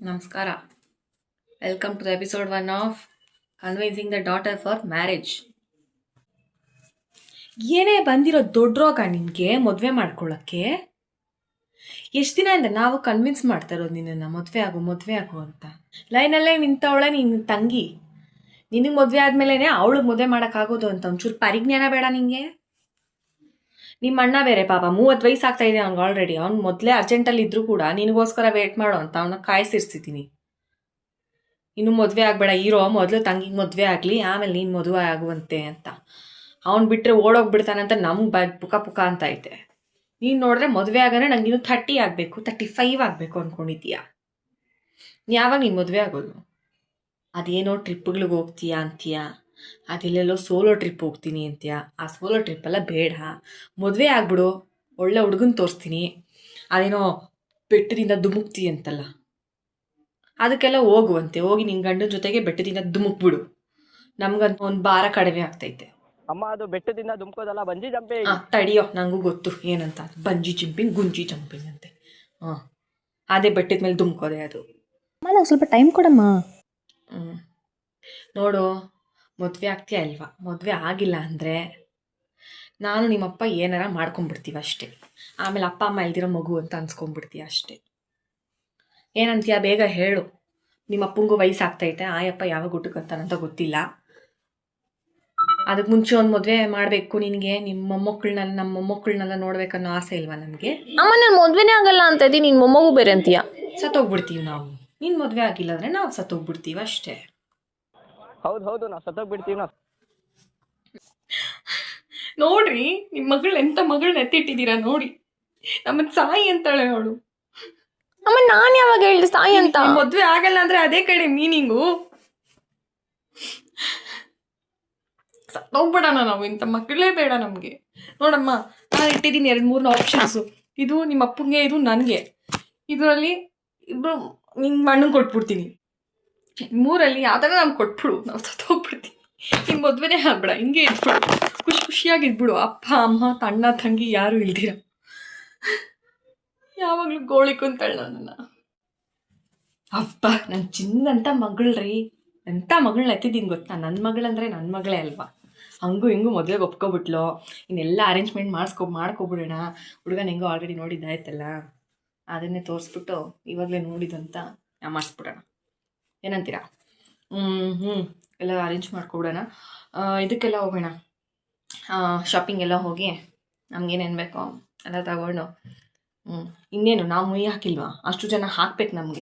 ನಮಸ್ಕಾರ. Welcome to the episode 1 of convincing the daughter for marriage. ಏನೇ ಬಂದಿರೋ ದೊಡ್ಡ ರೋಗ ನಿನಗೆ ಮದುವೆ ಮಾಡ್ಕೊಳ್ಳೋಕ್ಕೆ? ಎಷ್ಟು ದಿನದಿಂದ ನಾವು ಕನ್ವಿನ್ಸ್ ಮಾಡ್ತಾ ಇರೋದು ನಿನ್ನನ್ನು ಮದುವೆ ಆಗು ಅಂತ. ಲೈನಲ್ಲೇ ನಿಂತವಳೆ ನಿನ್ನ ತಂಗಿ. ನಿನಗೆ ಮದುವೆ ಆದಮೇಲೆ ಅವಳಿಗೆ ಮದುವೆ ಮಾಡೋಕ್ಕಾಗೋದು ಅಂತ ಒಂಚೂರು ಪರಿಜ್ಞಾನ ಬೇಡ ನಿನಗೆ? ನಿಮ್ಮ ಅಣ್ಣ ಬೇರೆ ಪಾಪ 30 ವಯಸ್ಸು ಆಗ್ತಾ ಇದೆ ಅವ್ನಿಗೆ ಆಲ್ರೆಡಿ. ಅವ್ನು ಮೊದಲೇ ಅರ್ಜೆಂಟಲ್ಲಿ ಇದ್ರೂ ಕೂಡ ನಿನಗೋಸ್ಕರ ವೇಟ್ ಮಾಡೋ ಅಂತ ಅವನ್ನ ಕಾಯಿಸಿರ್ಸಿದ್ದೀನಿ. ಇನ್ನು ಮದುವೆ ಆಗಬೇಡ ಇರೋ, ಮೊದಲು ತಂಗಿಗೆ ಮದುವೆ ಆಗಲಿ, ಆಮೇಲೆ ನೀನು ಮದುವೆ ಆಗುವಂತೆ ಅಂತ. ಅವ್ನು ಬಿಟ್ಟರೆ ಓಡೋಗ್ಬಿಡ್ತಾನಂತ ನಮ್ಗೆ ಪುಕ ಅಂತ ಐತೆ. ನೀನು ನೋಡಿದ್ರೆ ಮದುವೆ ಆಗೋಣ ನಂಗಿನ್ನು 30 ಆಗಬೇಕು, 35 ಆಗಬೇಕು ಅಂದ್ಕೊಂಡಿದ್ದೀಯಾ? ಯಾವಾಗ ನೀನು ಮದುವೆ ಆಗೋದು? ಅದೇನೋ ಟ್ರಿಪ್ಗಳಿಗೆ ಹೋಗ್ತೀಯಾ ಅಂತೀಯಾ, ಅದೆಲ್ಲೆಲ್ಲೋ ಸೋಲೋ ಟ್ರಿಪ್ ಹೋಗ್ತೀನಿ ಅಂತೀಯಾ. ಆ ಸೋಲೋ ಟ್ರಿಪ್ಪೆಲ್ಲ ಬೇಡ, ಮದುವೆ ಆಗ್ಬಿಡು, ಒಳ್ಳೆ ಹುಡುಗನ ತೋರಿಸ್ತೀನಿ. ಅದೇನೋ ಬೆಟ್ಟದಿಂದ ಧುಮುಕ್ತಿ ಅಂತಲ್ಲ, ಅದಕ್ಕೆಲ್ಲ ಹೋಗುವಂತೆ. ಹೋಗಿ ನಿನ್ನ ಗಂಡನ ಜೊತೆಗೆ ಬೆಟ್ಟದಿಂದ ಧುಮುಕ್ಬಿಡು. ನಮ್ಗಂತ ಒಂದು ಭಾರ ಕಡಿಮೆ ಆಗ್ತೈತೆ. ಅಮ್ಮ, ಅದು ಬೆಟ್ಟದಿಂದ ಧುಮುಕೋದಲ್ಲ, ಬಂಜಿ ಜಂಪಿಂಗ್. ತಡಿಯೋ, ನನಗೂ ಗೊತ್ತು ಏನಂತ. ಬಂಜಿ ಜಂಪಿಂಗ್, ಗುಂಜಿ ಜಂಪಿಂಗ್ ಅಂತೆ. ಅದೇ ಬೆಟ್ಟದ ಮೇಲೆ ಧುಮುಕೋದೆ ಅದು. ನಂಗೆ ಸ್ವಲ್ಪ ಟೈಮ್ ಕೊಡಮ್ಮ. ನೋಡು, ಮದುವೆ ಆಗ್ತೀಯ ಅಲ್ವಾ? ಮದುವೆ ಆಗಿಲ್ಲ ಅಂದರೆ ನಾನು ನಿಮ್ಮಪ್ಪ ಏನಾರ ಮಾಡ್ಕೊಂಬಿಡ್ತೀವಿ ಅಷ್ಟೇ. ಆಮೇಲೆ ಅಪ್ಪ ಅಮ್ಮ ಇಲ್ದಿರೋ ಮಗು ಅಂತ ಅನ್ಸ್ಕೊಂಡ್ಬಿಡ್ತೀಯ ಅಷ್ಟೇ. ಏನಂತೀಯ? ಬೇಗ ಹೇಳು. ನಿಮ್ಮ ಅಪ್ಪಂಗೂ ವಯಸ್ಸಾಗ್ತೈತೆ, ಆಯಪ್ಪ ಯಾವಾಗ ಊಟಕ್ಕಂತಾನಂತ ಗೊತ್ತಿಲ್ಲ. ಅದಕ್ಕೆ ಮುಂಚೆ ಒಂದು ಮದುವೆ ಮಾಡಬೇಕು ನಿನಗೆ. ನಮ್ಮ ಮೊಮ್ಮಕ್ಕಳನ್ನೆಲ್ಲ ನೋಡ್ಬೇಕನ್ನೋ ಆಸೆ ಇಲ್ವಾ ನಮಗೆ? ಅಮ್ಮ, ನಾನು ಮದ್ವೆನೇ ಆಗಲ್ಲ ಅಂತ ಇದ್ದೀನಿ, ನಿನ್ನ ಮೊಮ್ಮಗು ಬೇರೆ ಅಂತೀಯ. ಸತ್ತೋಗ್ಬಿಡ್ತೀವಿ ನಾವು. ನಿನ್ನ ಮದುವೆ ಆಗಿಲ್ಲ ಅಂದರೆ ನಾವು ಸತ್ತೋಗ್ಬಿಡ್ತೀವಿ ಅಷ್ಟೇ. ಹೌದು, ನಾವು ಸತ್ತೋಗ್ಬಿಡ್ತೀವಿ. ನಾವು ನೋಡ್ರಿ, ನಿಮ್ಮ ಮಗಳು ಎಂಥ ಮಗಳನ್ನ ಎತ್ತಿಟ್ಟಿದ್ದೀರಾ ನೋಡಿ. ನಮ್ಮನ್ನು ಸಾಯಿ ಅಂತಾಳೆ ಅವಳು. ಅಮ್ಮ, ನಾನು ಯಾವಾಗ ಹೇಳಿದೆ ಸಾಯಿ ಅಂತ? ಮದುವೆ ಆಗಲ್ಲ ಅಂದರೆ ಅದೇ ಕಡೆ ಮೀನಿಂಗು. ಸತ್ತೋಗ್ಬಿಡೋಣ ನಾವು. ಇಂಥ ಮಕ್ಕಳೇ ಬೇಡ ನಮಗೆ. ನೋಡಮ್ಮ, ನಾನು ಇಟ್ಟಿದ್ದೀನಿ 2-3 ಆಪ್ಷನ್ಸು. ಇದು ನಿಮ್ಮ ಅಪ್ಪಂಗೆ, ಇದು ನನಗೆ. ಇದರಲ್ಲಿ ಇಬ್ಬರು ನಿನ್ನ ಮಣ್ಣು ಕೊಟ್ಬಿಡ್ತೀನಿ. 3ರಲ್ಲಿ ಯಾವ್ದಾರ ನಮ್ಗೆ ಕೊಟ್ಬಿಡು, ನಾವು ಸತ್ತೋಗ್ಬಿಡ್ತೀವಿ. ನಿಮ್ಮ ಮದುವೆನೇ ಆಗ್ಬೇಡ, ಹಿಂಗೆ ಇದ್ಬಿಡು, ಖುಷಿಯಾಗಿದ್ಬಿಡು. ಅಪ್ಪ ಅಮ್ಮ ಅಣ್ಣ ತಂಗಿ ಯಾರೂ ಇಲ್ದಿರ. ಯಾವಾಗಲೂ ಗೋಳಿಕೊಂತಾಳೆ ನನ್ನನ್ನು. ಅಪ್ಪ, ನನ್ನ ಚಿನ್ನದಂಥ ಮಗಳ್ರಿ. ಎಂಥ ಮಗಳನ್ನ ಎತ್ತಿದ್ದೀನಿ ಗೊತ್ತಾ? ನನ್ನ ಮಗಳಂದರೆ ನನ್ನ ಮಗಳೇ ಅಲ್ವಾ? ಹಂಗೂ ಹಿಂಗೂ ಮದುವೆಗೆ ಒಪ್ಕೊಬಿಟ್ಲು. ಇನ್ನೆಲ್ಲ ಅರೇಂಜ್ಮೆಂಟ್ ಮಾಡ್ಕೊಬಿಡೋಣ. ಹುಡುಗನ ಹೆಂಗೋ ಆಲ್ರೆಡಿ ನೋಡಿದ್ದಾಯ್ತಲ್ಲ, ಅದನ್ನೇ ತೋರಿಸ್ಬಿಟ್ಟು ಇವಾಗಲೇ ನೋಡಿದಂತ ಮಾಡಿಸ್ಬಿಡೋಣ. ಏನಂತೀರಾ? ಎಲ್ಲ ಅರೇಂಜ್ ಮಾಡ್ಕೊಬಿಡೋಣ. ಇದಕ್ಕೆಲ್ಲ ಹೋಗೋಣ, ಶಾಪಿಂಗ್ ಎಲ್ಲ ಹೋಗಿ ನಮಗೇನೇನು ಬೇಕೋ ಎಲ್ಲ ತಗೊಂಡು. ಇನ್ನೇನು ನಾವು ಮುಯ್ಯಿ ಹಾಕಿಲ್ವಾ? ಅಷ್ಟು ಜನ ಹಾಕ್ಬೇಕು ನಮಗೆ.